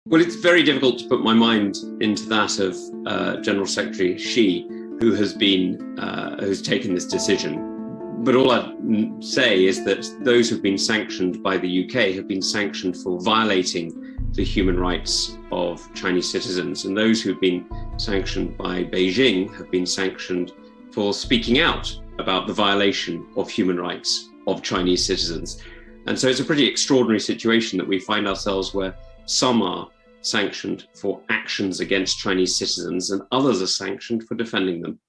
Well, it's very difficult to put my mind into that of General Secretary Xi, who has taken this decision. But all I'd say is that those who've been sanctioned by the UK have been sanctioned for violating the human rights of Chinese citizens, and those who've been sanctioned by Beijing have been sanctioned for speaking out about the violation of human rights of Chinese citizens. And so it's a pretty extraordinary situation that we find ourselves where some are sanctioned for actions against Chinese citizens and others are sanctioned for defending them.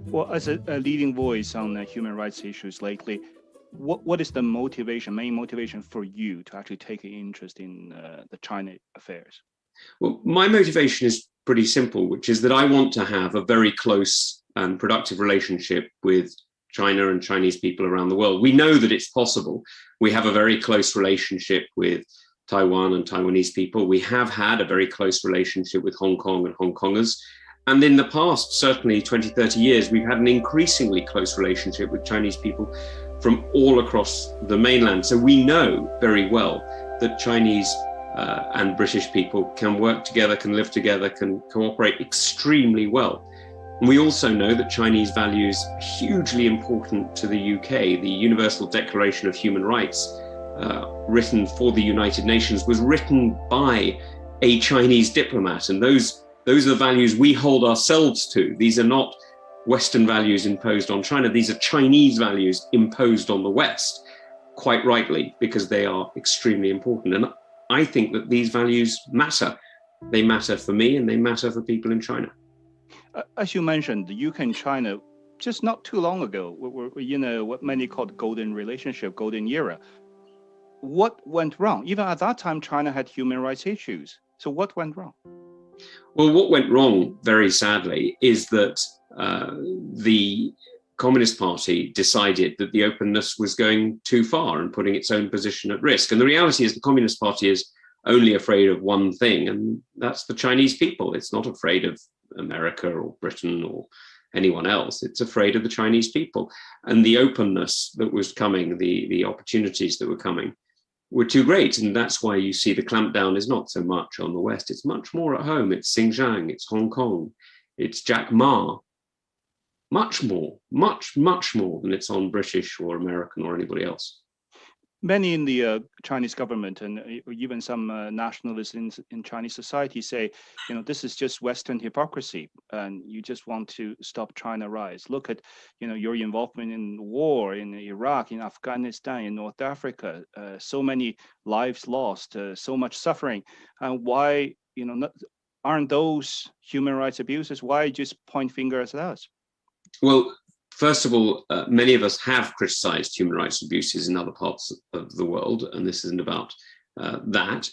Well, as a leading voice on human rights issues lately, what is the main motivation for you to actually take an interest in the China affairs? Well, my motivation is pretty simple, which is that I want to have a very close and productive relationship with China and Chinese people around the world. We know that it's possible. We have a very close relationship with Taiwan and Taiwanese people. We have had a very close relationship with Hong Kong and Hong Kongers. And in the past, certainly 20, 30 years, we've had an increasingly close relationship with Chinese people from all across the mainland. So we know very well that Chinese and British people can work together, can live together, can cooperate extremely well. And we also know that Chinese values are hugely important to the UK. The Universal Declaration of Human Rights, written for the United Nations, was written by a Chinese diplomat. And those are the values we hold ourselves to. These are not Western values imposed on China. These are Chinese values imposed on the West, quite rightly, because they are extremely important. And I think that these values matter. They matter for me and they matter for people in China. As you mentioned, the UK and China, just not too long ago, were what many call the golden relationship, golden era. What went wrong? Even at that time, China had human rights issues. So what went wrong? Well, what went wrong, very sadly, is that the Communist Party decided that the openness was going too far and putting its own position at risk. And the reality is the Communist Party is only afraid of one thing, and that's the Chinese people. It's not afraid of America or Britain or anyone else. It's afraid of the Chinese people. And the openness that was coming, the opportunities that were coming, were too great. And that's why you see the clampdown is not so much on the West. It's much more at home. It's Xinjiang, it's Hong Kong, it's Jack Ma. Much more than it's on British or American or anybody else. Many in the Chinese government and even some nationalists in Chinese society say, this is just Western hypocrisy and you just want to stop China rise. Look at, your involvement in war in Iraq, in Afghanistan, in North Africa, so many lives lost, so much suffering. And why, aren't those human rights abuses? Why just point fingers at us? Well, first of all, many of us have criticized human rights abuses in other parts of the world, and this isn't about that.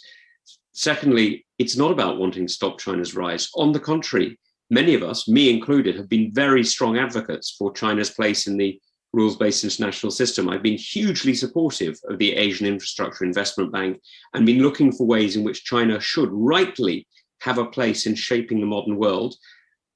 Secondly, it's not about wanting to stop China's rise. On the contrary, many of us, me included, have been very strong advocates for China's place in the rules-based international system. I've been hugely supportive of the Asian Infrastructure Investment Bank and been looking for ways in which China should rightly have a place in shaping the modern world,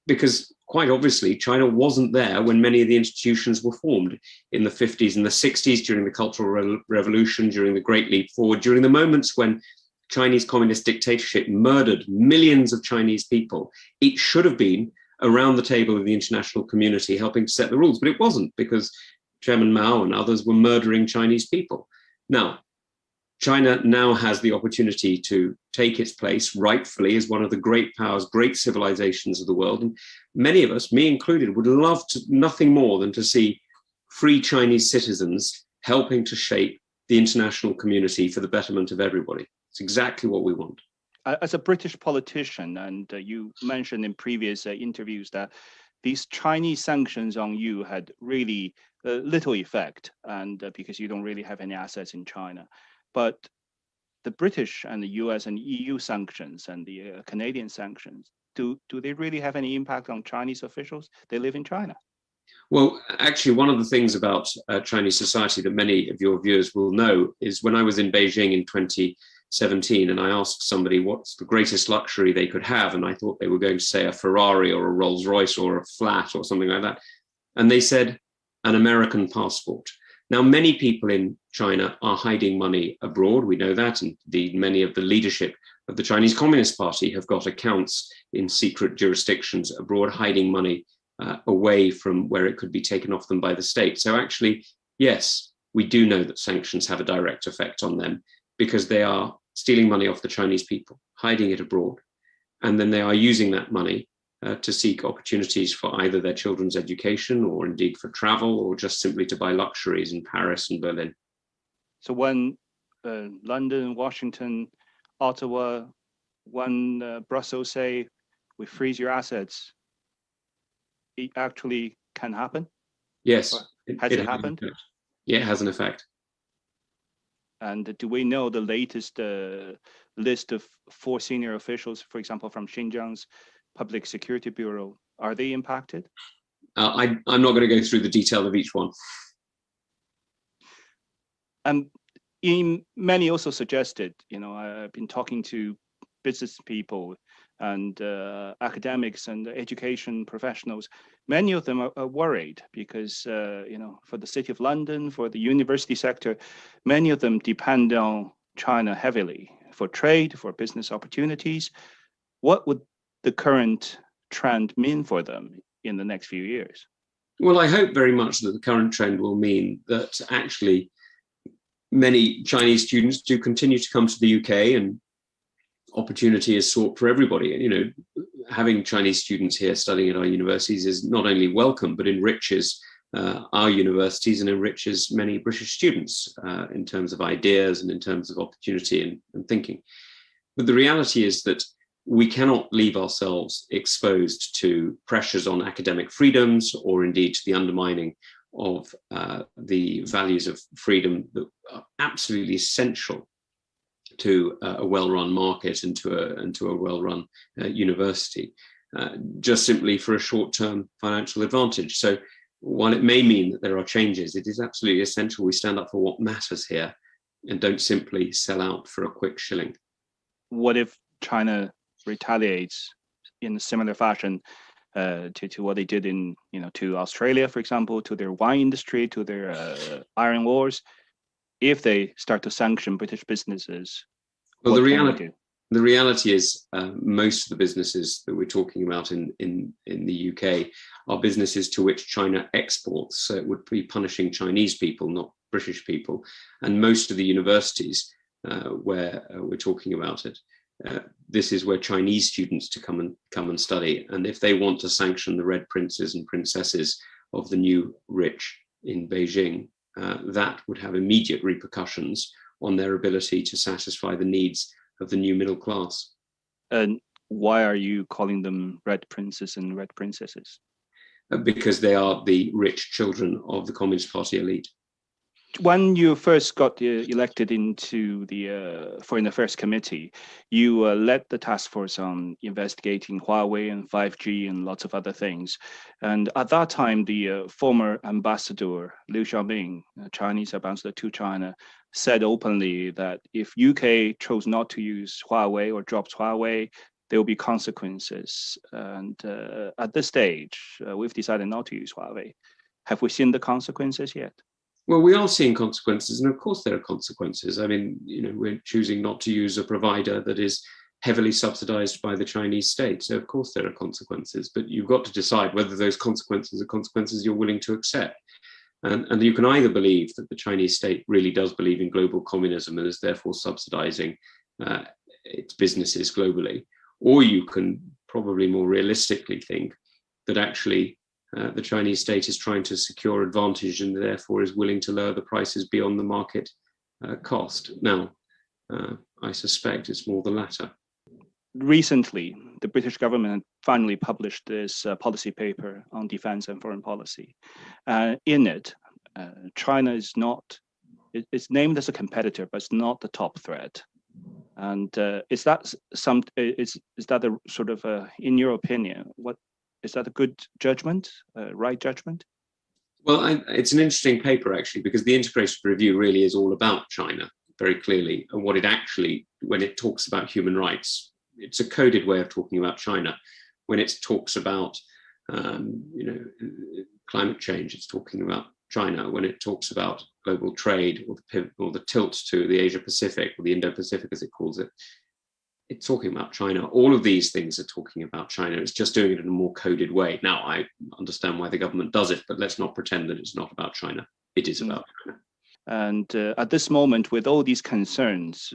because quite obviously, China wasn't there when many of the institutions were formed in the 50s and the 60s, during the Cultural Revolution, during the Great Leap Forward, during the moments when Chinese communist dictatorship murdered millions of Chinese people. It should have been around the table of the international community helping to set the rules, but it wasn't, because Chairman Mao and others were murdering Chinese people. Now, China now has the opportunity to take its place rightfully as one of the great powers, great civilizations of the world. And many of us, me included, would love nothing more than to see free Chinese citizens helping to shape the international community for the betterment of everybody. It's exactly what we want. As a British politician, and you mentioned in previous interviews that these Chinese sanctions on you had really little effect, and because you don't really have any assets in China. But the British and the US and EU sanctions and the Canadian sanctions, do they really have any impact on Chinese officials? They live in China. Well, actually, one of the things about Chinese society that many of your viewers will know is when I was in Beijing in 2017 and I asked somebody what's the greatest luxury they could have, and I thought they were going to say a Ferrari or a Rolls Royce or a flat or something like that. And they said an American passport. Now, many people in China are hiding money abroad. We know that. Indeed, many of the leadership of the Chinese Communist Party have got accounts in secret jurisdictions abroad, hiding money away from where it could be taken off them by the state. So actually, yes, we do know that sanctions have a direct effect on them because they are stealing money off the Chinese people, hiding it abroad, and then they are using that money to seek opportunities for either their children's education or indeed for travel or just simply to buy luxuries in Paris and Berlin. So when London, Washington, Ottawa, when Brussels say, we freeze your assets, it actually can happen? Yes. Has it happened? Yeah, it has an effect. And do we know the latest list of 4 senior officials, for example, from Xinjiang's Public Security Bureau? Are they impacted? I'm not going to go through the detail of each one. Many also suggested, I've been talking to business people and academics and education professionals. Many of them are worried because, for the City of London, for the university sector, many of them depend on China heavily for trade, for business opportunities. What would the current trend mean for them in the next few years? Well, I hope very much that the current trend will mean that actually many Chinese students do continue to come to the UK and opportunity is sought for everybody. Having Chinese students here studying at our universities is not only welcome, but enriches our universities and enriches many British students in terms of ideas and in terms of opportunity and thinking. But the reality is that we cannot leave ourselves exposed to pressures on academic freedoms or indeed to the undermining of the values of freedom that are absolutely essential to a well-run market and to a well-run university, just simply for a short-term financial advantage. So while it may mean that there are changes, it is absolutely essential we stand up for what matters here and don't simply sell out for a quick shilling. What if China retaliates in a similar fashion to what they did to Australia, for example, to their wine industry, to their iron ores? If they start to sanction British businesses, well, the reality is most of the businesses that we're talking about in the UK are businesses to which China exports. So it would be punishing Chinese people, not British people. And most of the universities where we're talking about it, this is where Chinese students to come and study. And if they want to sanction the red princes and princesses of the new rich in Beijing, that would have immediate repercussions on their ability to satisfy the needs of the new middle class. And why are you calling them red princes and red princesses? Because they are the rich children of the Communist Party elite. When you first got elected into the Foreign Affairs Committee, you led the task force on investigating Huawei and 5G and lots of other things. And at that time, the former ambassador, Liu Xiaoming, Chinese ambassador to China, said openly that if UK chose not to use Huawei or dropped Huawei, there will be consequences. And at this stage, we've decided not to use Huawei. Have we seen the consequences yet? Well, we are seeing consequences, and of course there are consequences. I mean, we're choosing not to use a provider that is heavily subsidized by the Chinese state. So of course there are consequences, but you've got to decide whether those consequences are consequences you're willing to accept. And you can either believe that the Chinese state really does believe in global communism and is therefore subsidizing its businesses globally, or you can probably more realistically think that actually the Chinese state is trying to secure advantage and therefore is willing to lower the prices beyond the market cost. Now, I suspect it's more the latter. Recently, the British government finally published this policy paper on defense and foreign policy. In it, China is not, it's named as a competitor, but it's not the top threat. And is that a sort of, in your opinion, is that a good judgment, right judgment? Well, it's an interesting paper, actually, because the integrated review really is all about China, very climate, and what it actually, when it talks about human rights, it's a coded way of talking about China. When it talks about climate change, it's talking about China. When it talks about global trade or the tilt to the Asia Pacific or the Indo-Pacific, as it calls it, it's talking about China. All of these things are talking about China. It's just doing it in a more coded way. Now, I understand why the government does it, but let's not pretend that it's not about China. It is about China. And at this moment, with all these concerns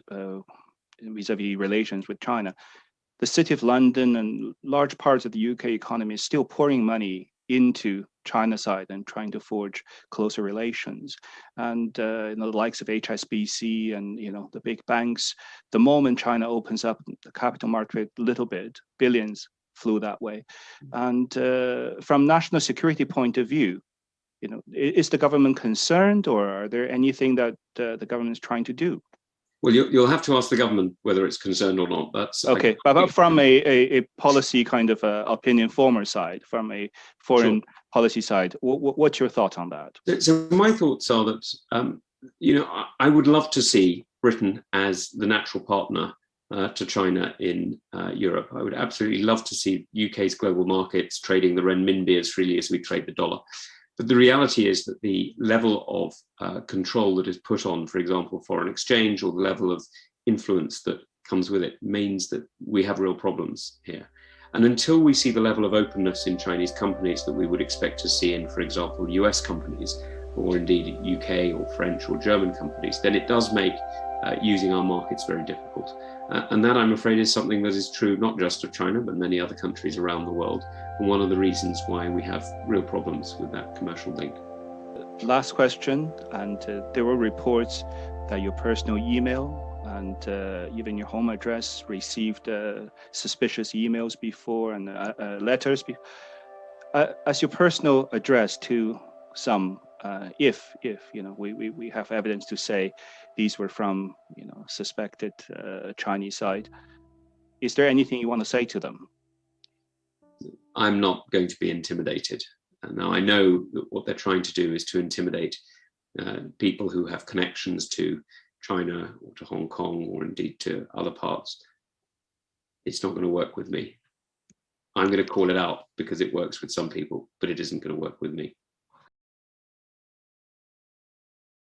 vis-a-vis relations with China, the City of London and large parts of the UK economy is still pouring money into China side and trying to forge closer relations. And the likes of HSBC and the big banks, the moment China opens up the capital market a little bit, billions flew that way. And from national security point of view, is the government concerned, or are there anything that the government is trying to do? Well, you'll have to ask the government whether it's concerned or not. That's okay. But from a policy kind of opinion former side, from a foreign policy side, what's your thought on that? So my thoughts are that I would love to see Britain as the natural partner to China in Europe. I would absolutely love to see UK's global markets trading the renminbi as freely as we trade the dollar. But the reality is that the level of control that is put on, for example, foreign exchange, or the level of influence that comes with it, means that we have real problems here. And until we see the level of openness in Chinese companies that we would expect to see in, for example, US companies, or indeed UK or French or German companies, then it does make using our markets very difficult. And that, I'm afraid, is something that is true not just of China, but many other countries around the world. And one of the reasons why we have real problems with that commercial link. Last question, and there were reports that your personal email and even your home address received suspicious emails before and letters. As your personal address to some, if we have evidence to say these were from suspected Chinese side, is there anything you want to say to them? I'm not going to be intimidated. Now, I know that what they're trying to do is to intimidate people who have connections to China or to Hong Kong or indeed to other parts. It's not going to work with me. I'm going to call it out because it works with some people, but it isn't going to work with me.